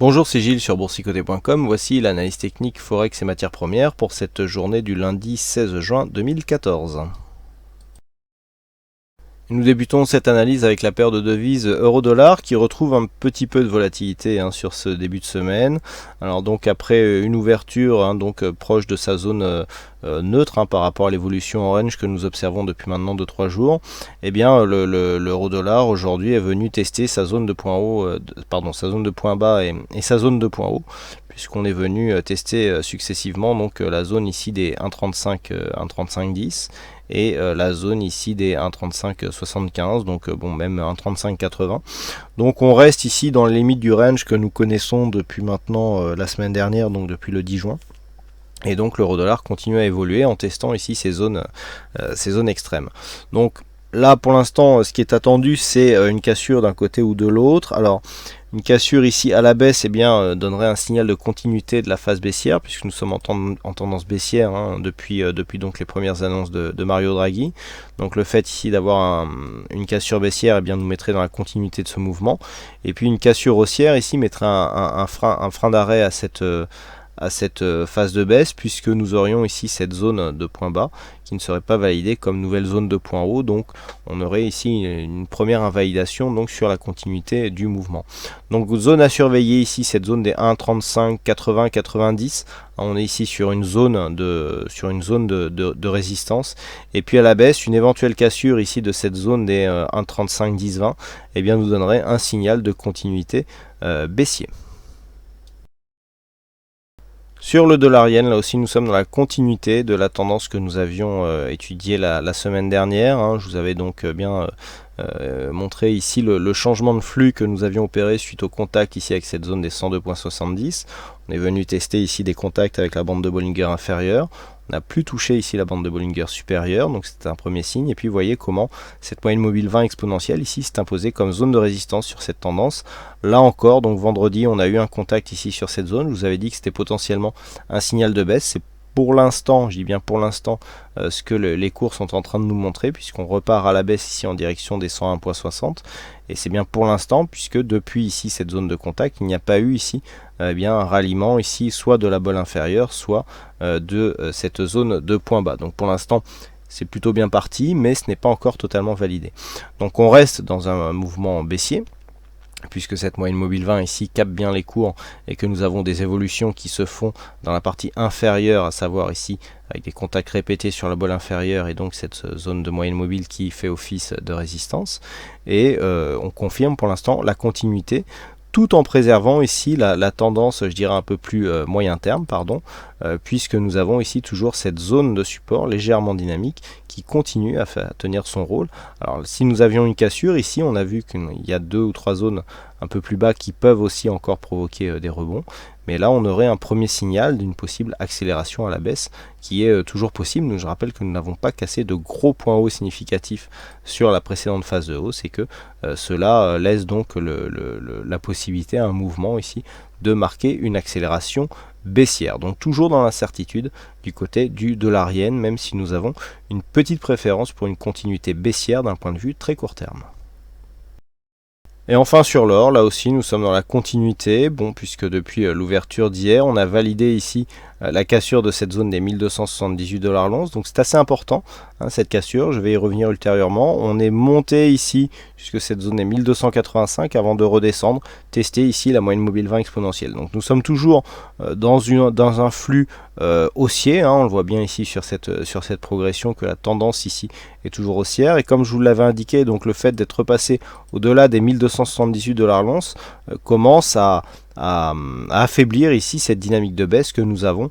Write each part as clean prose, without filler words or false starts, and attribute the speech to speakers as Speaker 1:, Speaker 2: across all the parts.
Speaker 1: Bonjour, c'est Gilles sur boursicoté.com. Voici l'analyse technique Forex et matières premières pour cette journée du lundi 16 juin 2014. Nous débutons cette analyse avec la paire de devises euro-dollar qui retrouve un petit peu de volatilité sur ce début de semaine. Alors donc après une ouverture proche de sa zone neutre par rapport à l'évolution en range que nous observons depuis maintenant 2-3 jours, eh bien l'euro-dollar aujourd'hui est venu tester sa zone de point haut, sa zone de point bas et sa zone de point haut, puisqu'on est venu tester successivement donc la zone ici des 1,3510 et la zone ici des 1,3575, donc même 1,3580. Donc on reste ici dans les limites du range que nous connaissons depuis maintenant la semaine dernière, donc depuis le 10 juin. Et donc l'euro-dollar continue à évoluer en testant ici ces zones extrêmes. Donc là pour l'instant ce qui est attendu c'est une cassure d'un côté ou de l'autre. Alors une cassure ici à la baisse donnerait un signal de continuité de la phase baissière, puisque nous sommes en tendance baissière depuis donc les premières annonces de Mario Draghi. Donc le fait ici d'avoir une cassure baissière nous mettrait dans la continuité de ce mouvement. Et puis une cassure haussière ici mettrait un frein d'arrêt à cette phase de baisse, puisque nous aurions ici cette zone de point bas qui ne serait pas validée comme nouvelle zone de point haut. Donc on aurait ici une première invalidation donc sur la continuité du mouvement. Donc zone à surveiller ici, cette zone des 1,35, 80, 90. On est ici sur une zone de résistance. Et puis à la baisse, une éventuelle cassure ici de cette zone des 1,35, 10, 20 nous donnerait un signal de continuité baissier. Sur le dollar yen, là aussi nous sommes dans la continuité de la tendance que nous avions étudiée la semaine dernière. Je vous avais donc bien montré ici le changement de flux que nous avions opéré suite au contact ici avec cette zone des 102,70. On est venu tester ici des contacts avec la bande de Bollinger inférieure. On n'a plus touché ici la bande de Bollinger supérieure, donc c'était un premier signe. Et puis vous voyez comment cette moyenne mobile 20 exponentielle ici s'est imposée comme zone de résistance sur cette tendance. Là encore, donc vendredi, on a eu un contact ici sur cette zone. Je vous avais dit que c'était potentiellement un signal de baisse. C'est pour l'instant, je dis bien pour l'instant, ce que les cours sont en train de nous montrer, puisqu'on repart à la baisse ici en direction des 101,60. Et c'est bien pour l'instant, puisque depuis ici cette zone de contact, il n'y a pas eu ici un ralliement ici, soit de la bolle inférieure, soit de cette zone de point bas. Donc pour l'instant, c'est plutôt bien parti, mais ce n'est pas encore totalement validé. Donc on reste dans un mouvement baissier, puisque cette moyenne mobile 20 ici capte bien les cours et que nous avons des évolutions qui se font dans la partie inférieure, à savoir ici avec des contacts répétés sur la bolle inférieure et donc cette zone de moyenne mobile qui fait office de résistance. Et on confirme pour l'instant la continuité, tout en préservant ici la tendance, je dirais un peu plus moyen terme, puisque nous avons ici toujours cette zone de support légèrement dynamique qui continue à tenir son rôle. Alors si nous avions une cassure ici, on a vu qu'il y a 2 ou 3 zones un peu plus bas qui peuvent aussi encore provoquer des rebonds. Mais là, on aurait un premier signal d'une possible accélération à la baisse qui est toujours possible. Je rappelle que nous n'avons pas cassé de gros points hauts significatifs sur la précédente phase de hausse et que cela laisse donc la possibilité à un mouvement ici de marquer une accélération baissière. Donc toujours dans l'incertitude du côté du dollar yen, même si nous avons une petite préférence pour une continuité baissière d'un point de vue très court terme. Et enfin sur l'or, là aussi nous sommes dans la continuité, puisque depuis l'ouverture d'hier, on a validé ici la cassure de cette zone des 1278 $ l'once, donc c'est assez important cette cassure, je vais y revenir ultérieurement. On est monté ici jusque cette zone des 1285 avant de redescendre, tester ici la moyenne mobile 20 exponentielle. Donc nous sommes toujours dans un flux haussier, on le voit bien ici sur cette progression que la tendance ici est toujours haussière, et comme je vous l'avais indiqué, donc le fait d'être repassé au-delà des 1278 $ l'once commence à affaiblir ici cette dynamique de baisse que nous avons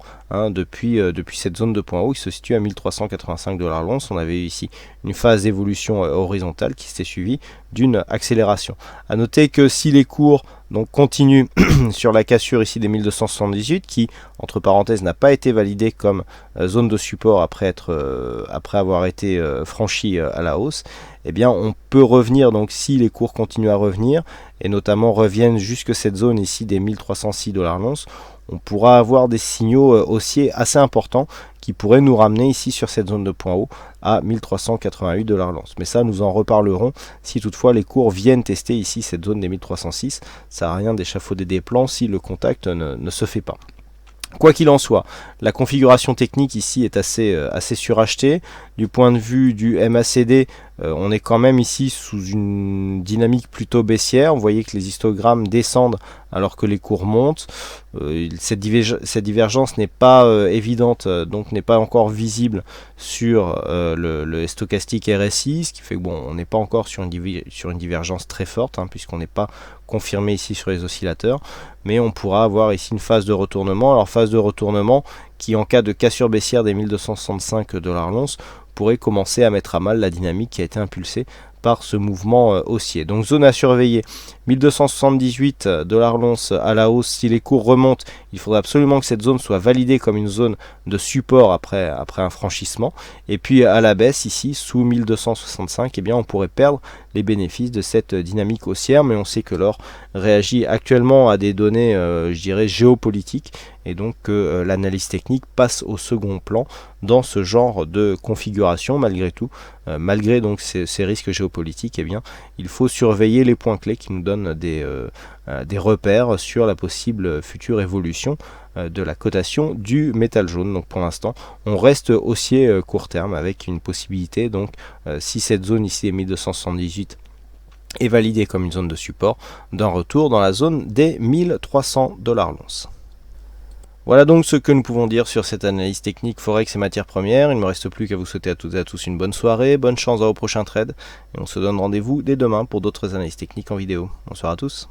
Speaker 1: depuis cette zone de point haut qui se situe à 1385 $ l'once. On avait eu ici une phase d'évolution horizontale qui s'était suivie d'une accélération. À noter que si les cours donc continuent sur la cassure ici des 1278 qui entre parenthèses n'a pas été validée comme zone de support après avoir été franchi à la hausse, on peut revenir, donc si les cours continuent à revenir et notamment reviennent jusque cette zone ici des 1306 $ l'once, on pourra avoir des signaux haussiers assez importants qui pourraient nous ramener ici sur cette zone de point haut à 1388 $ l'once. Mais ça, nous en reparlerons si toutefois les cours viennent tester ici cette zone des 1306. Ça ne sert à rien d'échafauder des plans si le contact ne se fait pas. Quoi qu'il en soit, la configuration technique ici est assez surachetée. Du point de vue du MACD, on est quand même ici sous une dynamique plutôt baissière. Vous voyez que les histogrammes descendent alors que les cours montent. Cette divergence n'est pas évidente, donc n'est pas encore visible sur le stochastique RSI, ce qui fait que bon, on n'est pas encore sur une divergence très forte, puisqu'on n'est pas confirmé ici sur les oscillateurs, mais on pourra avoir ici une phase de retournement. Alors phase de retournement qui, en cas de cassure baissière des 1265 $ l'once, pourrait commencer à mettre à mal la dynamique qui a été impulsée par ce mouvement haussier. Donc zone à surveiller, 1278 $ l'once à la hausse. Si les cours remontent, il faudra absolument que cette zone soit validée comme une zone de support après un franchissement. Et puis à la baisse ici, sous 1265, eh bien, on pourrait perdre les bénéfices de cette dynamique haussière, mais on sait que l'or réagit actuellement à des données, je dirais, géopolitiques, et donc que l'analyse technique passe au second plan dans ce genre de configuration. Malgré tout, malgré donc ces risques géopolitiques, eh bien, il faut surveiller les points clés qui nous donnent des repères sur la possible future évolution de la cotation du métal jaune. Donc pour l'instant, on reste haussier court terme avec une possibilité, donc si cette zone ici est 1278 est validée comme une zone de support, d'un retour dans la zone des 1300 $ l'once. Voilà donc ce que nous pouvons dire sur cette analyse technique Forex et matières premières. Il ne me reste plus qu'à vous souhaiter à toutes et à tous une bonne soirée, bonne chance dans vos prochains trades, et on se donne rendez-vous dès demain pour d'autres analyses techniques en vidéo. Bonsoir à tous.